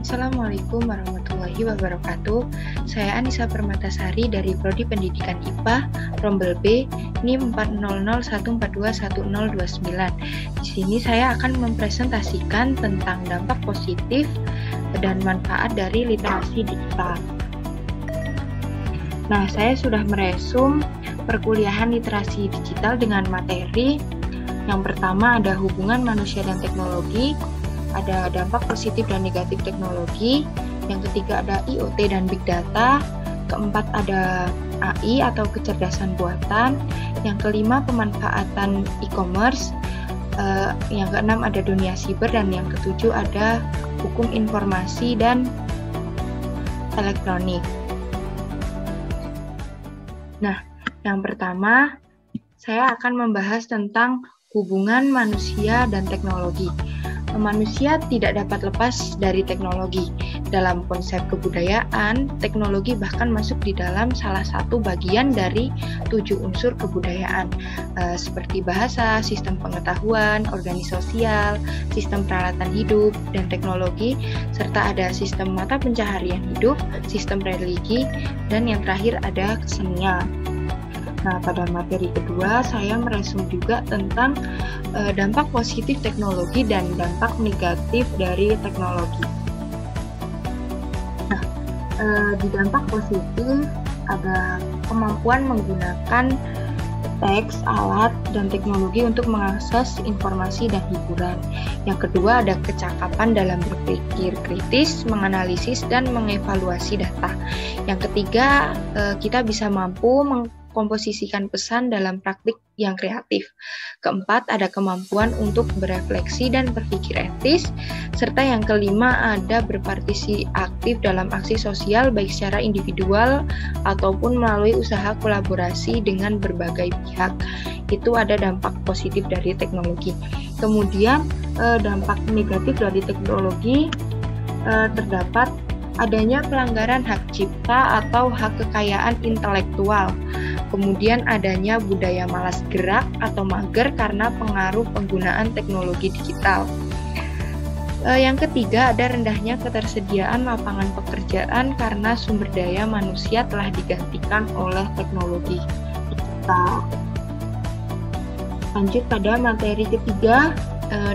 Assalamualaikum warahmatullahi wabarakatuh. Saya Anissa Permatasari dari Prodi Pendidikan IPA, Rombel B, NIM 40014211029. Di sini saya akan mempresentasikan tentang dampak positif dan manfaat dari literasi digital. Nah, saya sudah meresum perkuliahan literasi digital dengan materi. Yang pertama ada hubungan manusia dan teknologi, ada dampak positif dan negatif teknologi, yang ketiga ada IoT dan Big Data, keempat ada AI atau kecerdasan buatan, yang kelima pemanfaatan e-commerce, yang keenam ada dunia siber, dan yang ketujuh ada hukum informasi dan elektronik. Nah, yang pertama saya akan membahas tentang hubungan manusia dan teknologi. Manusia tidak dapat lepas dari teknologi. Dalam konsep kebudayaan, teknologi bahkan masuk di dalam salah satu bagian dari 7 unsur kebudayaan, seperti bahasa, sistem pengetahuan, organisasi sosial, sistem peralatan hidup, dan teknologi, serta ada sistem mata pencaharian hidup, sistem religi, dan yang terakhir ada kesenian. Nah, pada materi kedua, saya meresum juga tentang dampak positif teknologi dan dampak negatif dari teknologi. Nah, di dampak positif ada kemampuan menggunakan teks, alat, dan teknologi untuk mengakses informasi dan hiburan. Yang kedua ada kecakapan dalam berpikir kritis, menganalisis, dan mengevaluasi data. Yang ketiga, kita bisa mampu mengkomposisikan pesan dalam praktik yang kreatif. Keempat, ada kemampuan untuk berefleksi dan berpikir etis. Serta yang kelima, ada berpartisipasi aktif dalam aksi sosial baik secara individual ataupun melalui usaha kolaborasi dengan berbagai pihak. Itu ada dampak positif dari teknologi. Kemudian, dampak negatif dari teknologi terdapat adanya pelanggaran hak cipta atau hak kekayaan intelektual. Kemudian adanya budaya malas gerak atau mager karena pengaruh penggunaan teknologi digital. Yang ketiga ada rendahnya ketersediaan lapangan pekerjaan karena sumber daya manusia telah digantikan oleh teknologi digital. Lanjut pada materi ketiga,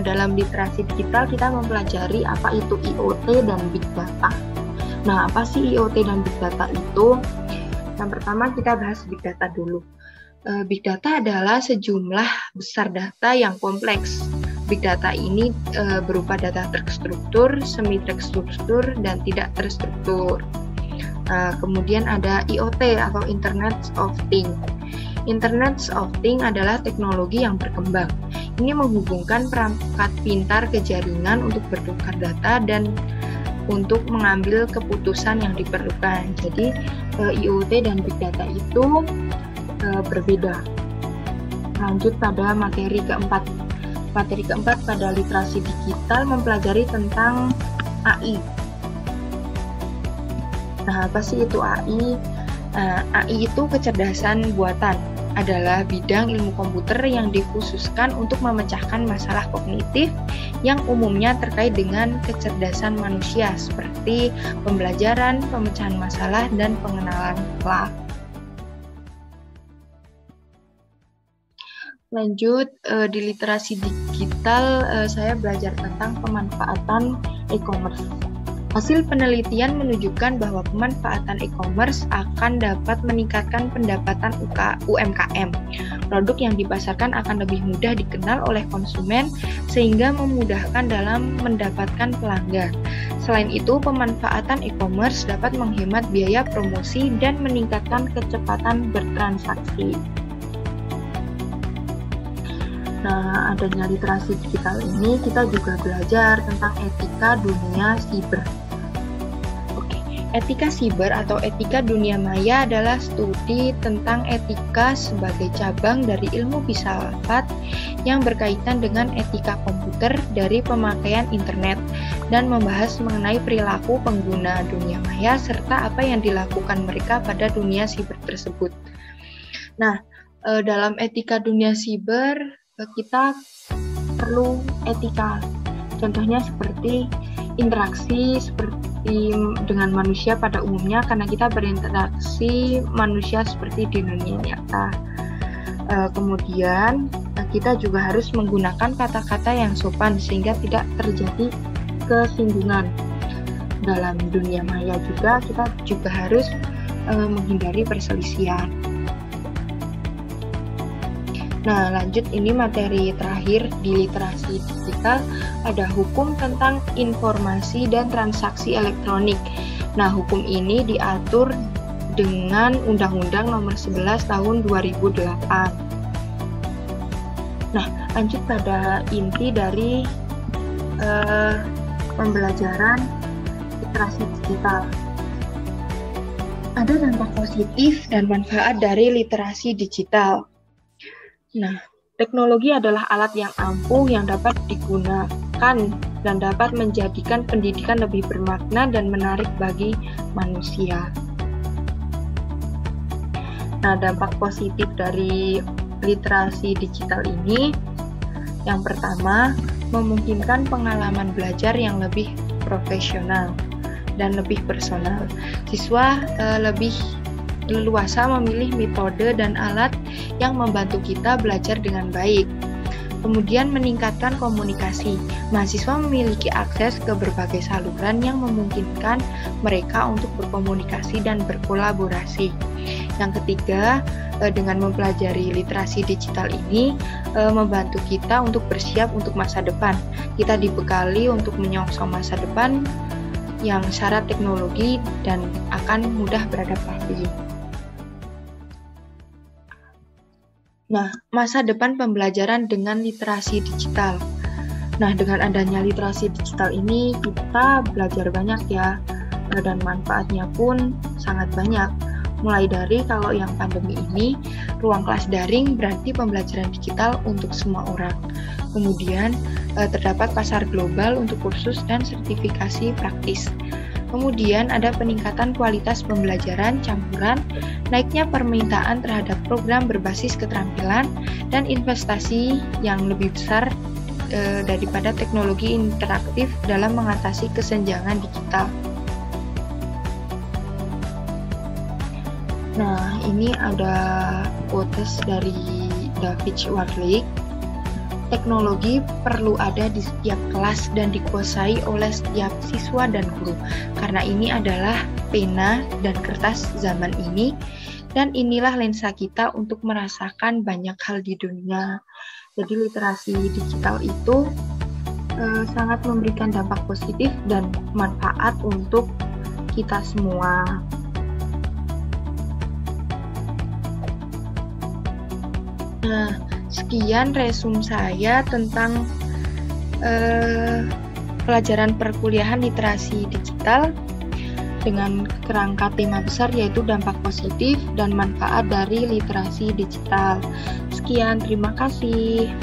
dalam literasi digital kita mempelajari apa itu IoT dan Big Data. Nah, apa sih IoT dan Big Data itu? Yang pertama kita bahas Big Data dulu. Big Data adalah sejumlah besar data yang kompleks. Big Data ini berupa data terstruktur, semi terstruktur, dan tidak terstruktur. Kemudian ada IoT atau Internet of Things. Internet of Things adalah teknologi yang berkembang. Ini menghubungkan perangkat pintar ke jaringan untuk bertukar data dan untuk mengambil keputusan yang diperlukan. Jadi IoT dan Big Data itu berbeda. Lanjut pada materi keempat. Materi keempat pada literasi digital mempelajari tentang AI. Nah, apa sih itu AI? AI itu kecerdasan buatan, adalah bidang ilmu komputer yang dikhususkan untuk memecahkan masalah kognitif yang umumnya terkait dengan kecerdasan manusia seperti pembelajaran, pemecahan masalah, dan pengenalan pola. Lanjut, di literasi digital saya belajar tentang pemanfaatan e-commerce. Hasil penelitian menunjukkan bahwa pemanfaatan e-commerce akan dapat meningkatkan pendapatan UMKM. Produk yang dipasarkan akan lebih mudah dikenal oleh konsumen sehingga memudahkan dalam mendapatkan pelanggan. Selain itu, pemanfaatan e-commerce dapat menghemat biaya promosi dan meningkatkan kecepatan bertransaksi. Nah, adanya literasi digital ini kita juga belajar tentang etika dunia siber. Etika siber atau etika dunia maya adalah studi tentang etika sebagai cabang dari ilmu filsafat yang berkaitan dengan etika komputer dari pemakaian internet dan membahas mengenai perilaku pengguna dunia maya serta apa yang dilakukan mereka pada dunia siber tersebut. Nah, dalam etika dunia siber kita perlu etika. Contohnya seperti interaksi seperti dengan manusia pada umumnya, karena kita berinteraksi manusia seperti di dunia nyata. Kemudian kita juga harus menggunakan kata-kata yang sopan sehingga tidak terjadi kesinggungan. Dalam dunia maya juga kita juga harus menghindari perselisihan. Nah, lanjut, ini materi terakhir di literasi digital, ada hukum tentang informasi dan transaksi elektronik. Nah, hukum ini diatur dengan Undang-Undang Nomor 11 Tahun 2008. Nah, lanjut pada inti dari pembelajaran literasi digital. Ada dampak positif dan manfaat dari literasi digital. Nah, teknologi adalah alat yang ampuh yang dapat digunakan dan dapat menjadikan pendidikan lebih bermakna dan menarik bagi manusia. Nah, dampak positif dari literasi digital ini, yang pertama, memungkinkan pengalaman belajar yang lebih profesional dan lebih personal. Siswa lebih leluasa memilih metode dan alat yang membantu kita belajar dengan baik. Kemudian meningkatkan komunikasi. Mahasiswa memiliki akses ke berbagai saluran yang memungkinkan mereka untuk berkomunikasi dan berkolaborasi. Yang ketiga, dengan mempelajari literasi digital ini membantu kita untuk bersiap untuk masa depan. Kita dibekali untuk menyongsong masa depan yang syarat teknologi dan akan mudah beradaptasi. Nah, masa depan pembelajaran dengan literasi digital. Nah, dengan adanya literasi digital ini kita belajar banyak ya, dan manfaatnya pun sangat banyak. Mulai dari kalau yang pandemi ini, ruang kelas daring berarti pembelajaran digital untuk semua orang. Kemudian terdapat pasar global untuk kursus dan sertifikasi praktis. Kemudian ada peningkatan kualitas pembelajaran campuran, naiknya permintaan terhadap program berbasis keterampilan, dan investasi yang lebih besar daripada teknologi interaktif dalam mengatasi kesenjangan digital. Nah, ini ada quotes dari David Wardley. Teknologi perlu ada di setiap kelas dan dikuasai oleh setiap siswa dan guru, karena ini adalah pena dan kertas zaman ini, dan inilah lensa kita untuk merasakan banyak hal di dunia. Jadi literasi digital itu sangat memberikan dampak positif dan manfaat untuk kita semua. Nah, sekian resume saya tentang pelajaran perkuliahan literasi digital dengan kerangka tema besar yaitu dampak positif dan manfaat dari literasi digital. Sekian, terima kasih.